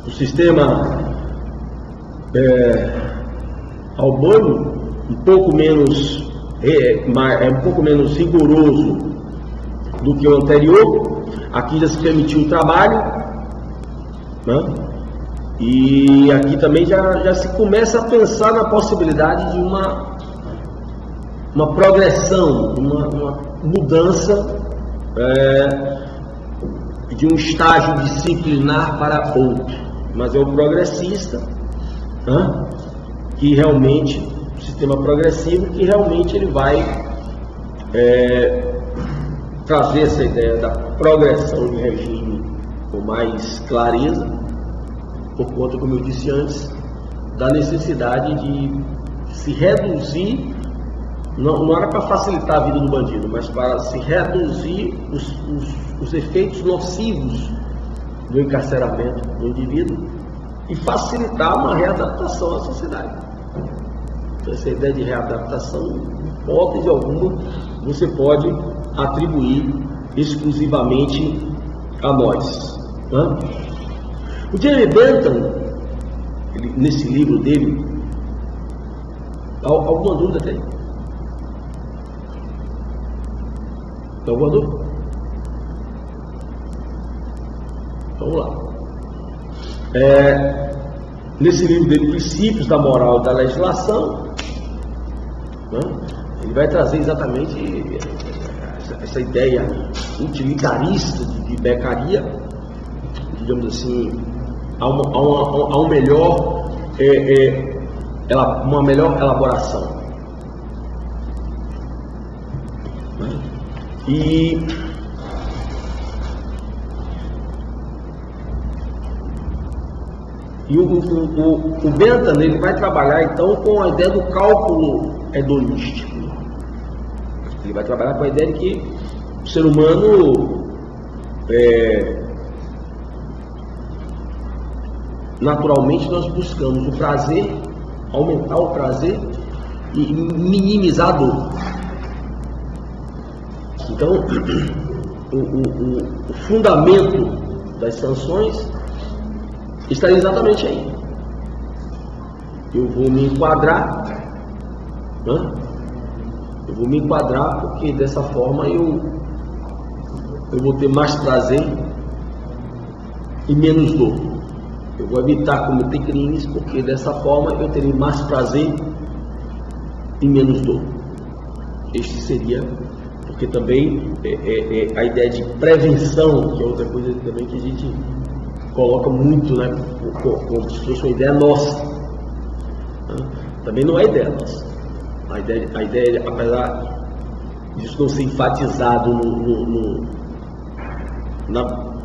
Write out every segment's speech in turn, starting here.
O sistema albônico um pouco menos rigoroso do que o anterior. Aqui já se permitiu o trabalho, né? E aqui também já se começa a pensar na possibilidade de uma progressão, uma mudança de um estágio disciplinar para outro. Mas é o progressista, né? Que realmente, o sistema progressivo, que realmente ele vai trazer essa ideia da progressão de regime com mais clareza, por conta, como eu disse antes, da necessidade de se reduzir, não era para facilitar a vida do bandido, mas para se reduzir os efeitos nocivos do encarceramento do indivíduo e facilitar uma readaptação à sociedade. Então, essa ideia de readaptação, em hipótese alguma, você pode atribuir exclusivamente a nós, né? O Jeremy Bentham, nesse livro dele, alguma dúvida tem? Alguma dúvida? Vamos lá. Nesse livro dele, Princípios da Moral e da Legislação, né, ele vai trazer exatamente essa ideia utilitarista de Beccaria, digamos assim, uma melhor elaboração. E o Bentham, ele vai trabalhar então com a ideia do cálculo hedonístico. Ele vai trabalhar com a ideia de que o ser humano naturalmente nós buscamos o prazer, aumentar o prazer e minimizar a dor. Então, o fundamento das sanções está exatamente aí. Eu vou me enquadrar, né? Eu vou me enquadrar porque dessa forma eu vou ter mais prazer e menos dor. Eu vou evitar cometer crimes porque dessa forma eu terei mais prazer e menos dor. Este seria, porque também a ideia de prevenção, que é outra coisa também que a gente coloca muito, né, como se fosse uma ideia nossa, né? Também não é ideia nossa. A ideia, apesar disso não ser enfatizado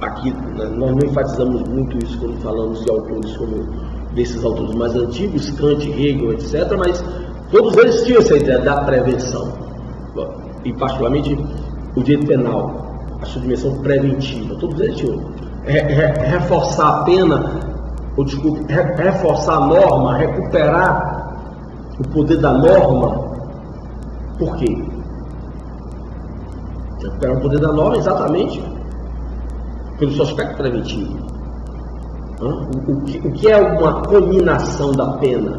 aqui, nós não enfatizamos muito isso quando falamos de autores como desses autores mais antigos, Kant, Hegel, etc., mas todos eles tinham essa ideia da prevenção, e particularmente o direito penal, a sua dimensão preventiva, todos eles tinham. Reforçar a pena, reforçar a norma, recuperar o poder da norma. Por quê? Recuperar o poder da norma exatamente pelo seu aspecto preventivo. O que é uma cominação da pena?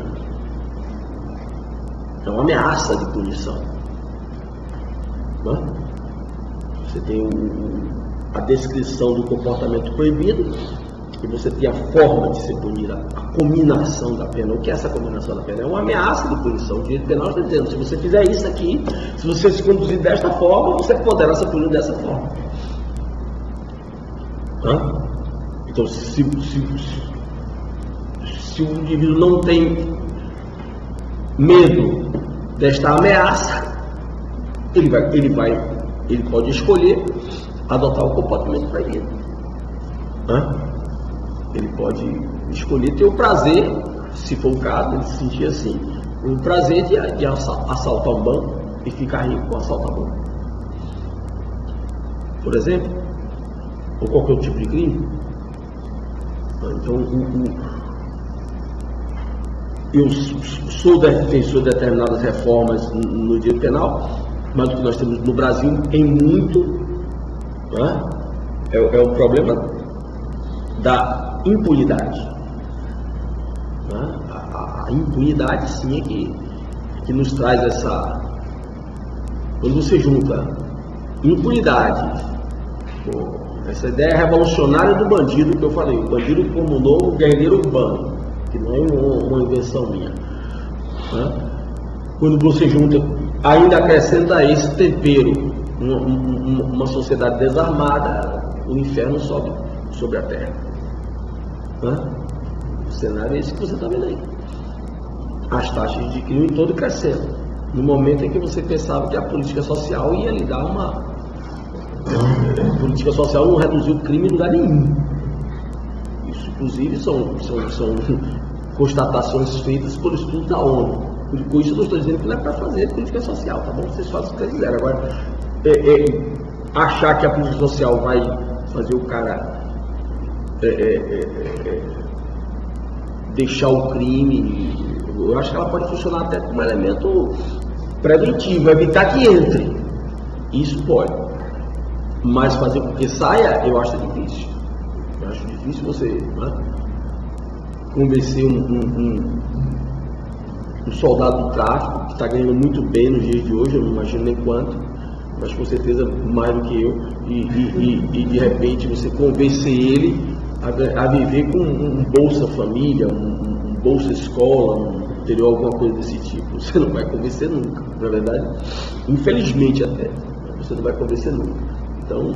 É uma ameaça de punição. Você tem a descrição do comportamento proibido e você tem a forma de ser punida, a cominação da pena. O que é essa cominação da pena? É uma ameaça de punição. O direito penal está dizendo: se você fizer isso aqui, se você se conduzir desta forma, você poderá ser punido dessa forma. Então, se o indivíduo não tem medo desta ameaça, ele pode escolher adotar o comportamento proibido. Ele pode escolher ter o prazer, se for o caso, ele se sentir assim, o prazer de assaltar um banco e ficar rico com assaltar um banco, por exemplo, ou qualquer outro tipo de crime. Então, eu sou defensor de determinadas reformas no direito penal, mas o que nós temos no Brasil em muito, é o problema da impunidade. A impunidade, sim, é que nos traz essa... Quando você junta impunidade, essa ideia revolucionária do bandido que eu falei, o bandido como novo guerreiro urbano, que não é uma invenção minha, né? Quando você junta, ainda acrescenta esse tempero, uma sociedade desarmada, o inferno sobe sobre a terra, né? O cenário é esse que você está vendo aí. As taxas de crime todo crescendo. No momento em que você pensava que a política social ia lhe dar uma... A política social não reduziu o crime em lugar nenhum. Isso, inclusive, são constatações feitas por estudos da ONU. Com isso, eu não estou dizendo que não é para fazer política social, tá bom? Vocês fazem o que vocês quiserem. Agora, achar que a política social vai fazer o cara deixar o crime, eu acho que ela pode funcionar até como elemento preventivo, evitar que entre. Isso pode. Mas fazer com que saia, eu acho difícil. Eu acho difícil você, né, convencer um soldado do tráfico, que está ganhando muito bem nos dias de hoje, eu não imagino nem quanto, mas com certeza mais do que eu, e de repente você convencer ele a viver com um Bolsa Família, um Bolsa Escola, teria alguma coisa desse tipo. Você não vai convencer nunca, na verdade. Infelizmente até. Você não vai convencer nunca. Então...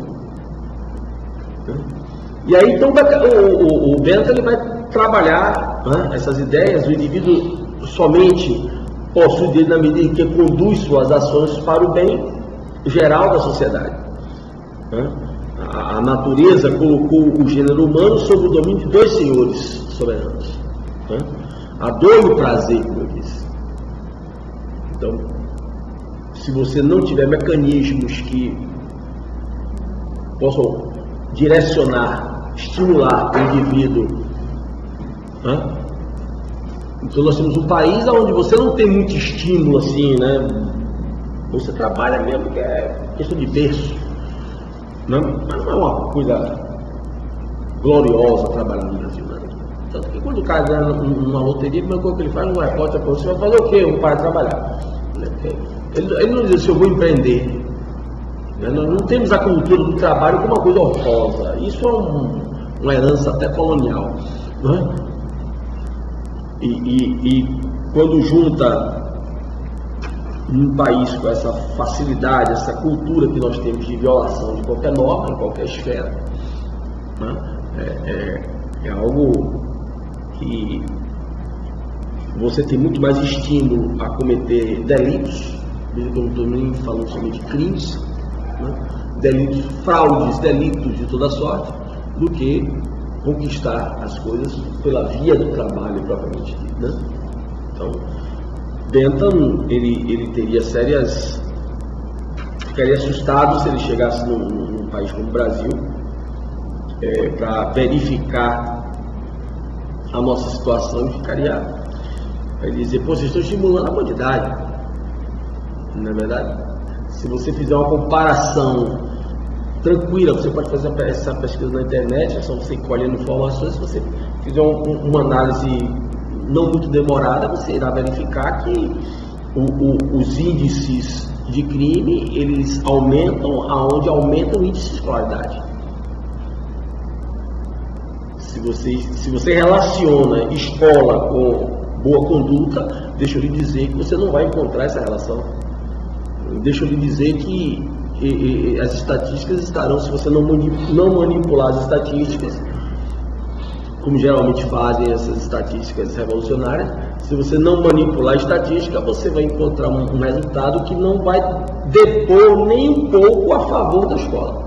E aí então o Bento ele vai trabalhar, né, essas ideias. O indivíduo somente possui dele na medida em que conduz suas ações para o bem geral da sociedade, né? A natureza colocou o gênero humano sob o domínio de dois senhores soberanos, né? A dor e o prazer, como eu disse. Então, se você não tiver mecanismos que possam direcionar, estimular o indivíduo, né? Então nós temos um país onde você não tem muito estímulo assim, né? Você trabalha mesmo que é questão de berço, né? Mas não é uma coisa gloriosa trabalhar no Brasil, né? Tanto que quando o cara ganha numa loteria, a primeira coisa que ele faz, um repórter, você vai fazer o quê? Um pai trabalhar. Ele não diz assim, eu vou empreender. Nós não temos a cultura do trabalho como uma coisa honrosa. Isso é uma herança até colonial, né? E quando junta num país com essa facilidade, essa cultura que nós temos de violação de qualquer norma, em qualquer esfera, né? É algo que você tem muito mais estímulo a cometer delitos, mesmo que eu não estou nem falando somente de crimes, né? Delitos, fraudes, delitos de toda sorte, do que conquistar as coisas pela via do trabalho propriamente dito, né? Então, Bentham, ele teria ficaria assustado se ele chegasse num país como o Brasil, para verificar a nossa situação, e ficaria, ele dizer, pô, vocês estão estimulando a bandidagem, não é verdade? Se você fizer uma comparação tranquila, você pode fazer essa pesquisa na internet, é só você ir colhendo informações. Se você fizer uma análise não muito demorada, você irá verificar que os índices de crime, eles aumentam aonde aumenta o índice de escolaridade. Se você relaciona escola com boa conduta, deixa eu lhe dizer que você não vai encontrar essa relação. Deixa eu lhe dizer que as estatísticas estarão, se você não manipular as estatísticas, como geralmente fazem essas estatísticas revolucionárias, se você não manipular a estatística, você vai encontrar um resultado que não vai depor nem um pouco a favor da escola.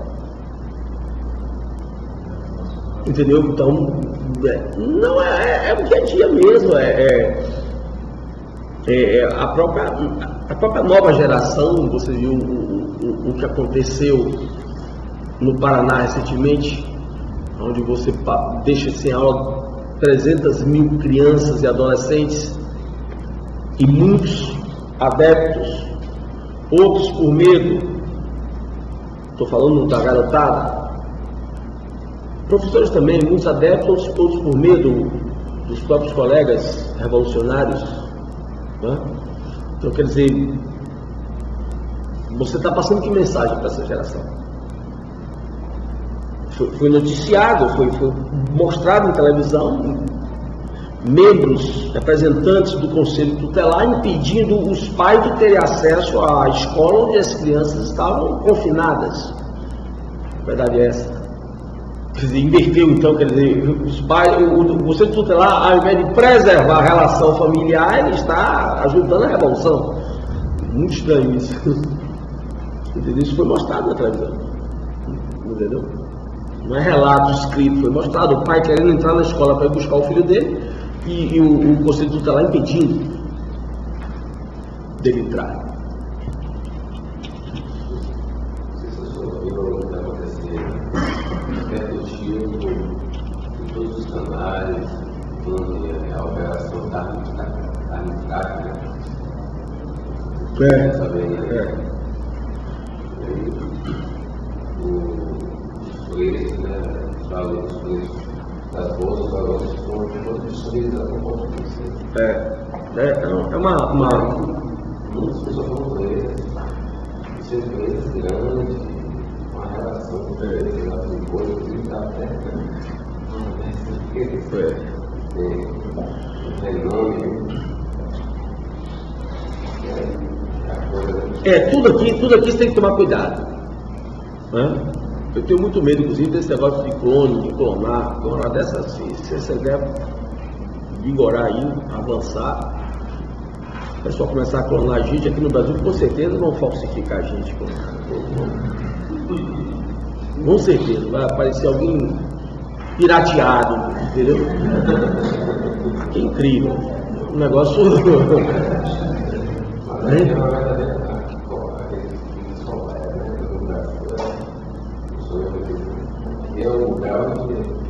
Entendeu? Então, não é o dia a dia mesmo, a própria nova geração. Você viu o que aconteceu no Paraná recentemente, onde você deixa sem aula 300 mil crianças e adolescentes, e muitos adeptos, outros por medo, estou falando da garotada, Professores também, muitos adeptos, outros por medo dos próprios colegas revolucionários, né? Então, quer dizer, você está passando que mensagem para essa geração? Foi noticiado, foi mostrado em televisão, membros, representantes do Conselho Tutelar impedindo os pais de terem acesso à escola onde as crianças estavam confinadas. A verdade é essa. Quer dizer, inverteu então, quer dizer, os pais, o Conselho Tutelar, ao invés de preservar a relação familiar, ele está ajudando a revolução. Muito estranho isso. Entendeu? Isso foi mostrado na televisão. Entendeu? Não é relato escrito, foi mostrado. O pai querendo entrar na escola para ir buscar o filho dele e o Conselho Tutelar impedindo dele entrar. Todos os canais, onde a operação está em prática. Os preços, né? Os preços das bolsas agora estão todos destruídos a concorrência. É uma... Muitas pessoas vão ver ser empresas grandes, uma relação com eles, lá tem coisa que está perto. Tudo aqui você tem que tomar cuidado, né? Eu tenho muito medo, inclusive, desse negócio de clone, de clonar. Uma hora dessa, assim, se você deve vigorar aí, avançar, o pessoal começar a clonar a gente aqui no Brasil, com certeza vão falsificar a gente. Com certeza, vai aparecer alguém pirateado, entendeu? Que incrível. Um negócio.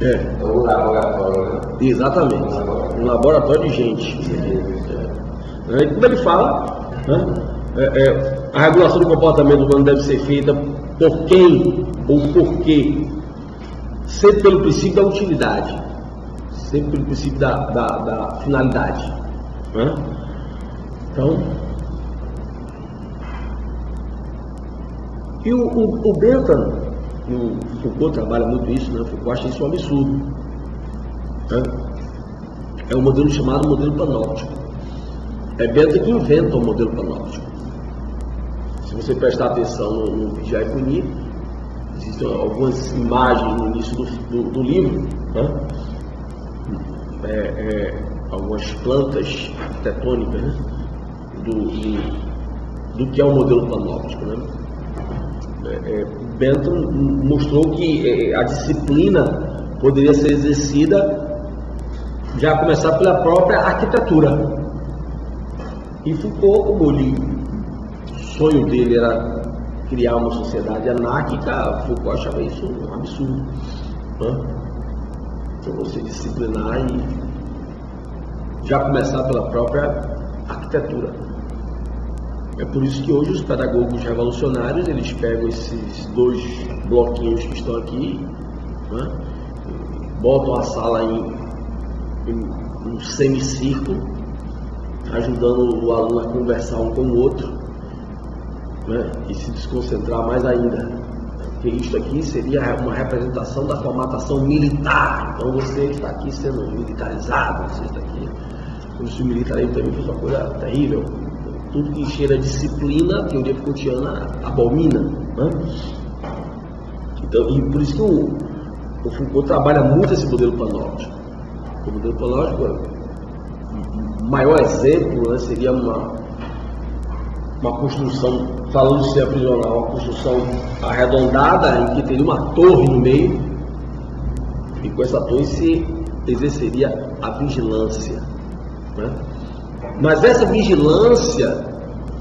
É um laboratório, né? Exatamente. Um laboratório de gente. Como ele fala, né? A regulação do comportamento humano deve ser feita por quem ou por quê? Sempre pelo princípio da utilidade, sempre pelo princípio da finalidade, né? Então, e o Bentham, o Foucault trabalha muito isso, né? O Foucault acha isso um absurdo, né? É um modelo chamado modelo panóptico. É Bentham que inventa o modelo panóptico. Se você prestar atenção no Vigiar e Punir, existem algumas imagens no início do livro, né? Algumas plantas arquitetônicas, né? do que é o modelo panóptico, né? Bentham mostrou que a disciplina poderia ser exercida já a começar pela própria arquitetura. E Foucault, como o sonho dele era criar uma sociedade anárquica, Foucault achava isso um absurdo, né? Então você disciplinar e já começar pela própria arquitetura. É por isso que hoje os pedagogos revolucionários, eles pegam esses dois bloquinhos que estão aqui, né? Botam a sala em um semicírculo, ajudando o aluno a conversar um com o outro, né? E se desconcentrar mais ainda, porque isso aqui seria uma representação da formatação militar. Então você está aqui sendo militarizado, você está aqui. Como se o militarismo também fosse uma coisa terrível. Tudo que cheira disciplina, a teoria Foucaultiana abomina, né? Então, e por isso que o Foucault trabalha muito esse modelo panóptico. O modelo panóptico, o maior exemplo, né, seria uma construção, falando de ser prisional, uma construção arredondada em que teria uma torre no meio, e com essa torre se exerceria a vigilância, né? Mas essa vigilância,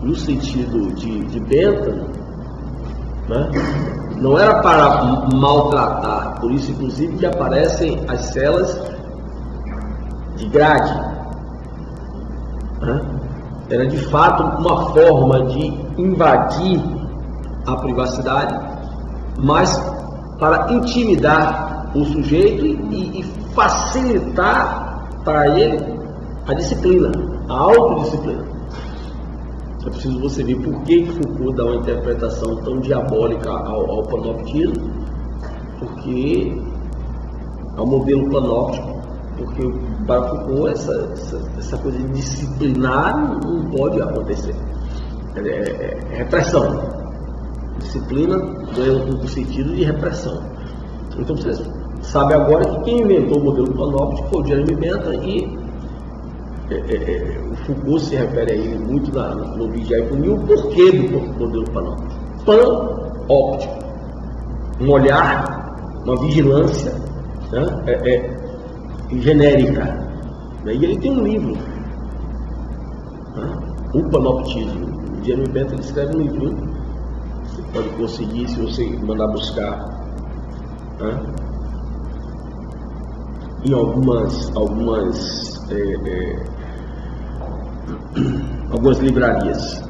no sentido de Bentham, né, não era para maltratar, por isso inclusive que aparecem as celas de grade, né? Era de fato uma forma de invadir a privacidade, mas para intimidar o sujeito e facilitar para ele a disciplina, a autodisciplina. É preciso você ver por que Foucault dá uma interpretação tão diabólica ao panoptismo, porque ao modelo panóptico, porque para Foucault essa coisa de disciplinar não pode acontecer. É repressão. Disciplina ganha no sentido de repressão. Então você sabe agora que quem inventou o modelo panóptico foi o Jeremy Bentham, e o Foucault se refere a ele muito no Vigiar e Punir. O porquê do modelo panóptico? Pan-óptico, um olhar, uma vigilância, né? Genérica, né? E ele tem um livro, né? O Panoptismo. O Jeremy Bentham escreve um livro, você pode conseguir se você mandar buscar, né? Em algumas livrarias.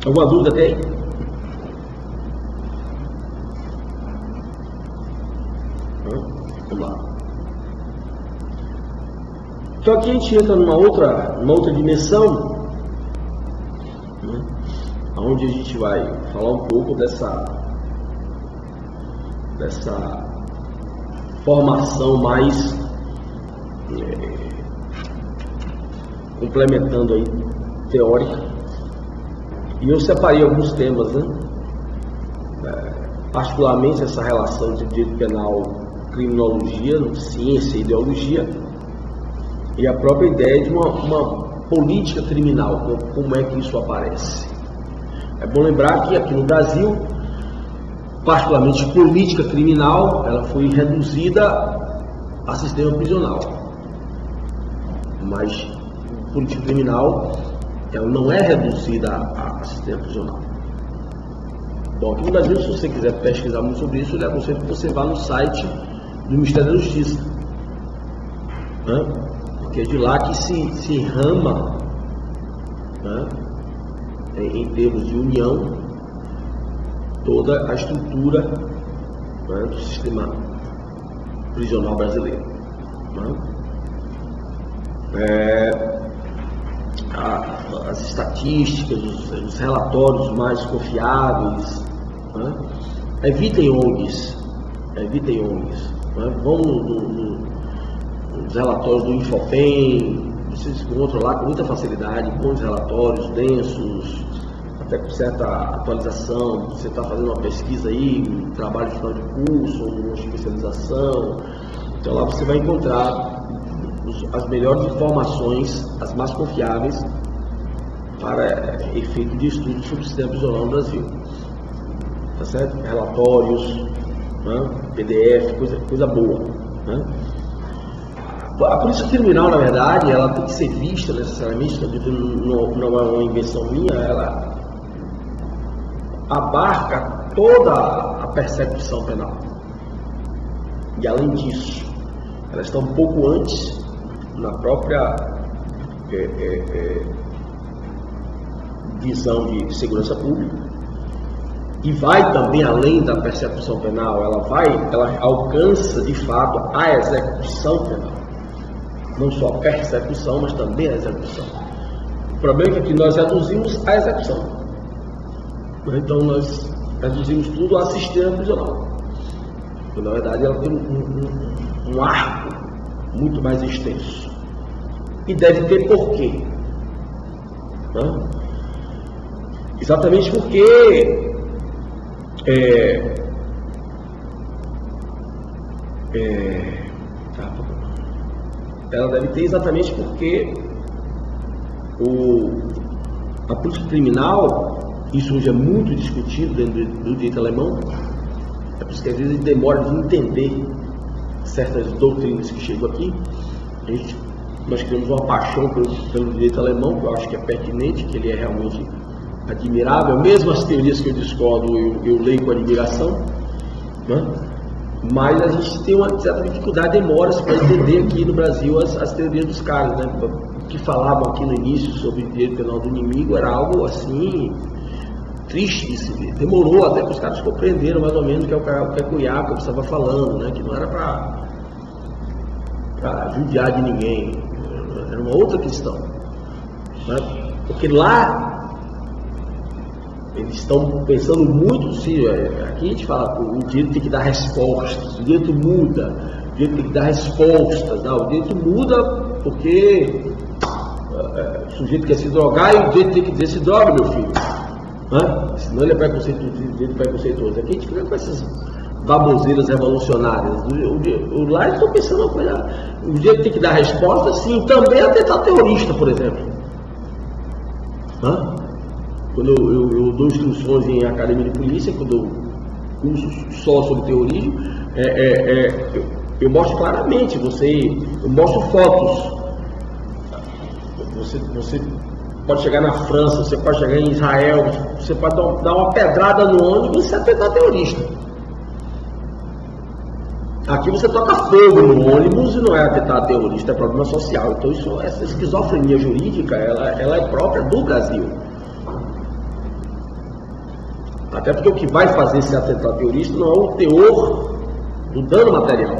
Alguma dúvida tem? Vamos lá. Então aqui a gente entra numa outra dimensão, né, onde a gente vai falar um pouco dessa formação mais complementando aí teórica. E eu separei alguns temas, né? Particularmente essa relação de direito penal, criminologia, ciência e ideologia, e a própria ideia de uma política criminal, como é que isso aparece. É bom lembrar que aqui no Brasil, particularmente política criminal, ela foi reduzida a sistema prisional, mas política criminal ela não é reduzida a sistema prisional. Bom, aqui no Brasil, se você quiser pesquisar muito sobre isso, eu lhe aconselho que você vá no site do Ministério da Justiça, né? Porque é de lá que se rama, né, em termos de união, toda a estrutura, né, do sistema prisional brasileiro, né? As estatísticas, os relatórios mais confiáveis, né? Evitem ONGs, né? Vão nos relatórios do Infopem, vocês encontram lá com muita facilidade, bons relatórios, densos, até com certa atualização. Você está fazendo uma pesquisa aí, um trabalho de final de curso, ou uma especialização, então lá você vai encontrar as melhores informações, as mais confiáveis para efeito de estudo sobre o sistema prisional no Brasil, tá certo? Relatórios, né? PDF, coisa boa, né? A polícia criminal, na verdade, ela tem que ser vista necessariamente, não é uma invenção minha, ela abarca toda a persecução penal. E além disso, ela está um pouco antes na própria visão de segurança pública, e vai também além da persecução penal. Ela alcança de fato a execução penal, não só a persecução, mas também a execução. O problema é que nós reduzimos a execução, então nós reduzimos tudo a sistema prisional, porque na verdade ela tem um arco muito mais extenso, e deve ter porquê, né? Exatamente porque ela deve ter exatamente porque a política criminal, isso hoje é muito discutido dentro do direito alemão, é por isso que às vezes demora de entender certas doutrinas que chegam aqui. Nós criamos uma paixão pelo direito alemão, que eu acho que é pertinente, que ele é realmente admirável. Mesmo as teorias que eu discordo, eu leio com admiração, né? Mas a gente tem uma certa dificuldade, demora para entender aqui no Brasil as teorias dos caras, né? O que falavam aqui no início sobre o direito penal do inimigo era algo assim triste de se ver. Demorou até que os caras compreenderam mais ou menos o que o Jacob estava falando, né? Que não era para judiar de ninguém, era uma outra questão, né? Porque lá eles estão pensando muito, se aqui a gente fala, o direito tem que dar respostas, o direito muda, o direito tem que dar respostas, não, o direito muda porque o sujeito quer se drogar e o direito tem que dizer: se droga, meu filho, né? Senão ele é preconceituoso. Aqui a gente fica com essas baboseiras revolucionárias. Lá eles estão pensando uma coisa, o direito tem que dar resposta, sim, também atentado terrorista, por exemplo, né? Quando eu dou instruções em academia de polícia, quando eu curso só sobre terrorismo, eu mostro claramente, eu mostro fotos. Você pode chegar na França, você pode chegar em Israel, você pode dar uma pedrada no ônibus e você atentar terrorista. Aqui você toca fogo no ônibus e não é atentado terrorista, é problema social. Então essa esquizofrenia jurídica, ela é própria do Brasil. Até porque o que vai fazer esse atentado terrorista não é o teor do dano material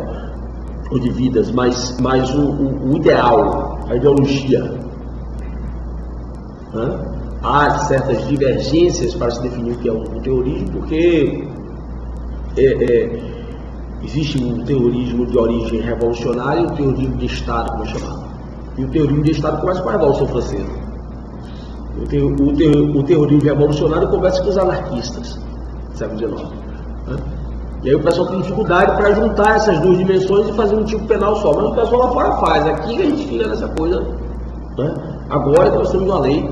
ou de vidas, mas o ideal, a ideologia, né? Há certas divergências para se definir o que é o terrorismo, porque existe um terrorismo de origem revolucionária e o terrorismo de Estado, como é chamado. E o terrorismo de Estado começa com a Revolução Francesa. O terrorismo revolucionário começa com os anarquistas do século XIX, né? E aí o pessoal tem dificuldade para juntar essas duas dimensões e fazer um tipo penal só, mas o pessoal lá fora faz. Aqui que a gente fica nessa coisa, né? Agora que nós temos uma lei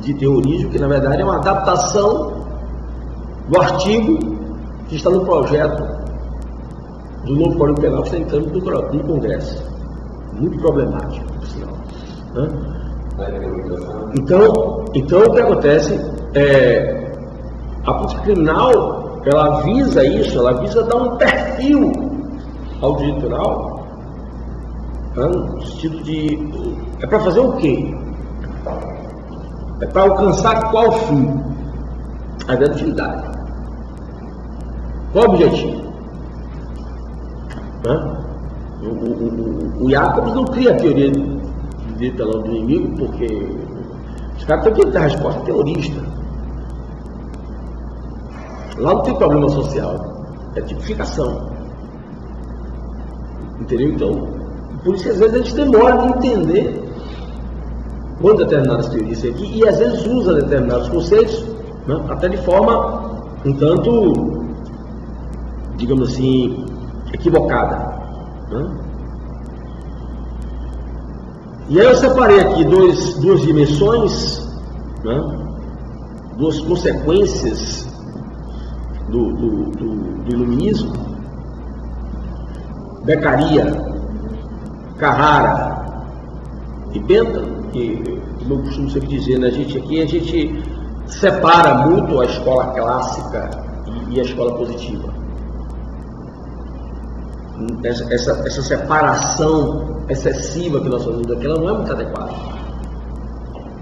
de terrorismo, que na verdade é uma adaptação do artigo que está no projeto do novo Código Penal que está em trâmite no Congresso. Muito problemático, por sinal, né? Então o que acontece a política criminal, ela visa isso, ela visa dar um perfil ao direito penal, né? No sentido de é para fazer o quê? É para alcançar qual fim? A utilidade. Qual o objetivo? Né? O Jacobs não cria a teoria de direito penal do inimigo, porque os caras têm que dar resposta terrorista. Lá não tem problema social, é tipificação. Entendeu? Então, por isso que às vezes a gente demora de entender quando determinadas teorias aqui, e às vezes usa determinados conceitos, né, até de forma um tanto, digamos assim, equivocada, né? E aí eu separei aqui duas dimensões, né, duas consequências do iluminismo: Beccaria, Carrara e Bentham, que, como eu costumo sempre dizer, né, a gente separa muito a escola clássica e a escola positiva. Essa separação excessiva que nós fazemos aqui, ela não é muito adequada.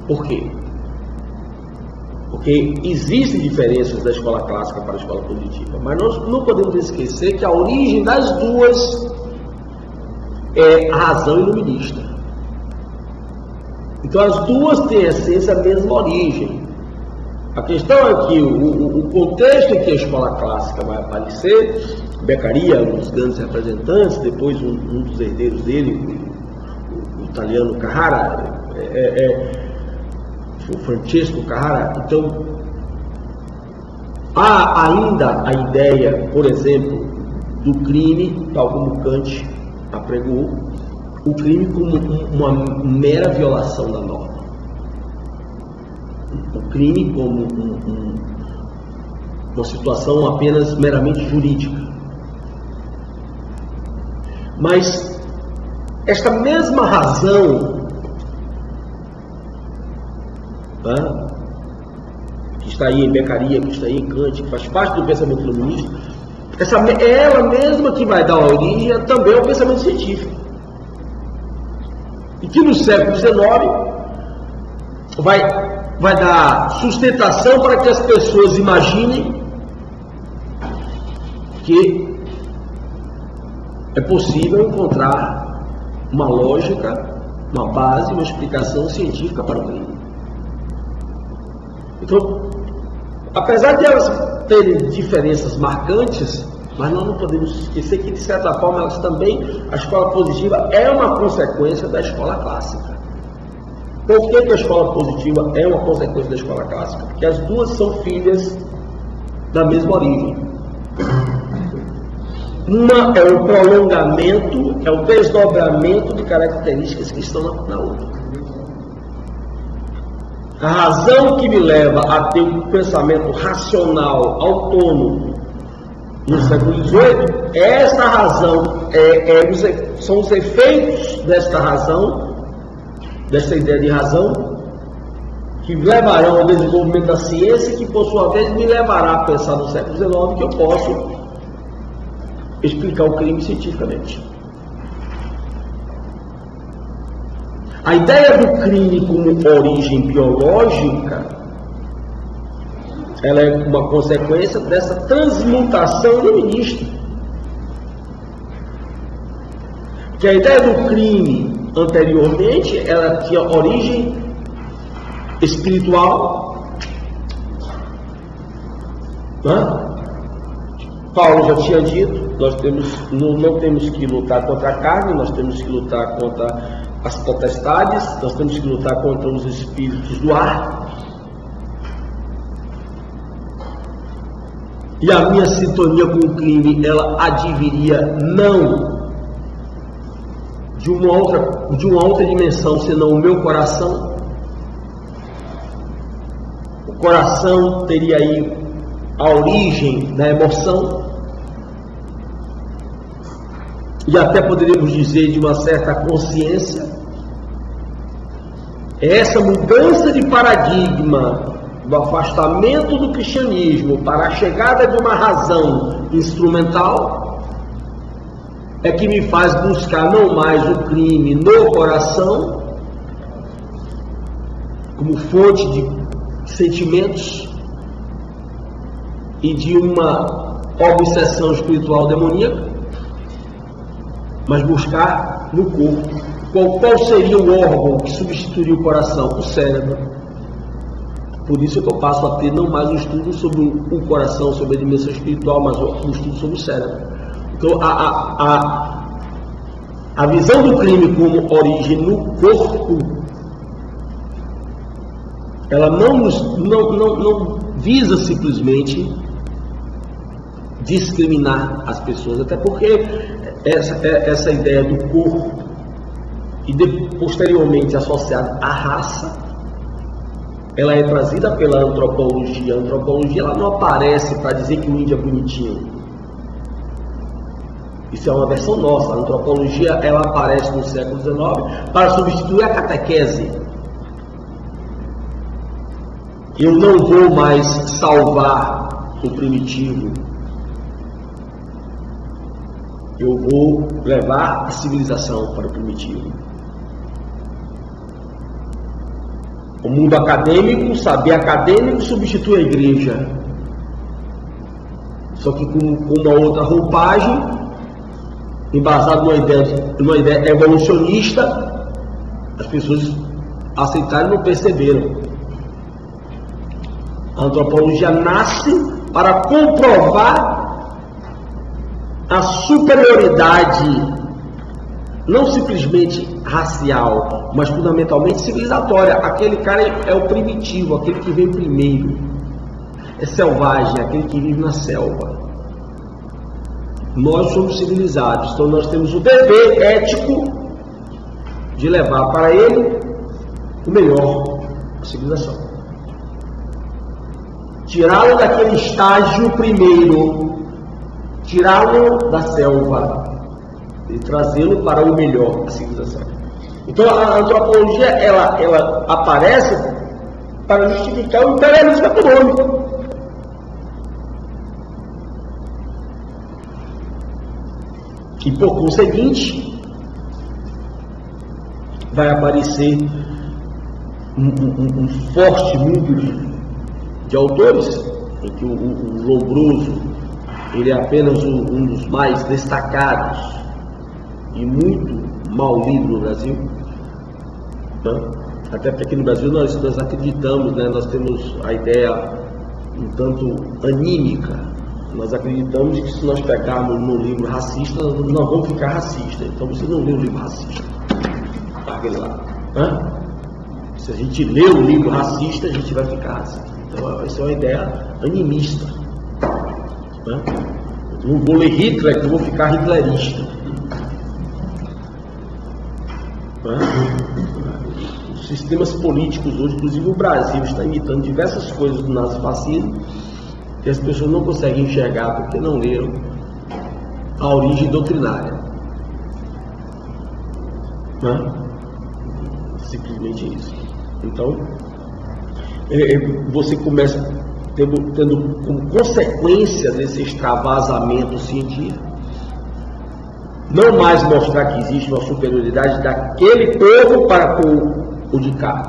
Por quê? Porque existem diferenças da escola clássica para a escola positiva, mas nós não podemos esquecer que a origem das duas é a razão iluminista. Então as duas têm a essência a mesma origem. A questão é que o contexto em que a escola clássica vai aparecer, Beccaria, um dos grandes representantes, depois um dos herdeiros dele, o italiano Carrara, o Francesco Carrara. Então, há ainda a ideia, por exemplo, do crime, tal como Kant apregou, o crime como uma mera violação da norma. O crime como uma situação apenas meramente jurídica. Mas esta mesma razão, tá, que está aí em Beccaria, que está aí em Kant, que faz parte do pensamento iluminista, é ela mesma que vai dar origem também ao pensamento científico. E que no século XIX vai dar sustentação para que as pessoas imaginem que é possível encontrar uma lógica, uma base, uma explicação científica para o crime. Então, apesar de elas terem diferenças marcantes, mas nós não podemos esquecer que, de certa forma, elas também, a escola positiva é uma consequência da escola clássica. Por que a escola positiva é uma consequência da escola clássica? Porque as duas são filhas da mesma origem. Uma é o prolongamento, é o desdobramento de características que estão na outra. A razão que me leva a ter um pensamento racional, autônomo, no século XVIII, essa razão, são os efeitos desta razão, dessa ideia de razão, que levarão ao desenvolvimento da ciência, que por sua vez me levará a pensar no século XIX que eu posso explicar o crime cientificamente. A ideia do crime como origem biológica, ela é uma consequência dessa transmutação iluminista. Que a ideia do crime anteriormente, ela tinha origem espiritual. Paulo já tinha dito, nós não temos que lutar contra a carne, nós temos que lutar contra as potestades, nós temos que lutar contra os espíritos do ar. E a minha sintonia com o crime, ela adviria não de uma outra dimensão, senão o meu coração. O coração teria aí a origem da emoção, e até poderíamos dizer de uma certa consciência. Essa mudança de paradigma do afastamento do cristianismo para a chegada de uma razão instrumental é que me faz buscar não mais o crime no coração como fonte de sentimentos e de uma obsessão espiritual demoníaca, mas buscar no corpo. Qual seria o órgão que substituiria o coração? O cérebro. Por isso que eu passo a ter não mais um estudo sobre o coração, sobre a dimensão espiritual, mas um estudo sobre o cérebro. Então, a visão do crime como origem no corpo, ela não visa simplesmente discriminar as pessoas, até porque essa ideia do corpo, e posteriormente associada à raça, ela é trazida pela antropologia. A antropologia, ela não aparece para dizer que o índio é bonitinho. Isso é uma versão nossa. A antropologia, ela aparece no século XIX para substituir a catequese. Eu não vou mais salvar o primitivo. Eu vou levar a civilização para o primitivo. O mundo acadêmico, o saber acadêmico substitui a igreja. Só que com uma outra roupagem, embasado numa ideia evolucionista, as pessoas aceitaram e não perceberam. A antropologia nasce para comprovar a superioridade, não simplesmente racial, mas fundamentalmente civilizatória. Aquele cara é o primitivo, aquele que vem primeiro, é selvagem, aquele que vive na selva. Nós somos civilizados, então nós temos o dever ético de levar para ele o melhor, a civilização. Tirá-lo daquele estágio primeiro, tirá-lo da selva e trazê-lo para o melhor, a civilização. Então a antropologia, ela aparece para justificar o imperialismo econômico. E por conseguinte, vai aparecer um forte número de autores, em que o Lombroso ele é apenas um dos mais destacados e muito mal lido no Brasil, né? Até porque aqui no Brasil nós acreditamos, né? Nós temos a ideia um tanto anímica, nós acreditamos que se nós pegarmos no livro racista, nós vamos ficar racistas. Então você não lê o livro racista, paga ele lá, né? Se a gente lê o livro racista, a gente vai ficar racista. Então essa é uma ideia animista, né? Eu não vou ler Hitler, que eu vou ficar hitlerista, né? Os sistemas políticos hoje, inclusive o Brasil, está imitando diversas coisas do nazifascismo que as pessoas não conseguem enxergar porque não leram a origem doutrinária, né? Simplesmente isso. Então você começa tendo como consequência desse extravasamento científico não mais mostrar que existe uma superioridade daquele povo para com o de cá,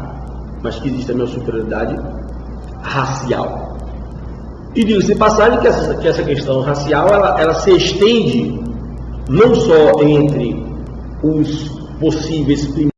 mas que existe também uma superioridade racial. E digo-se de passagem que essa questão racial ela se estende não só entre os possíveis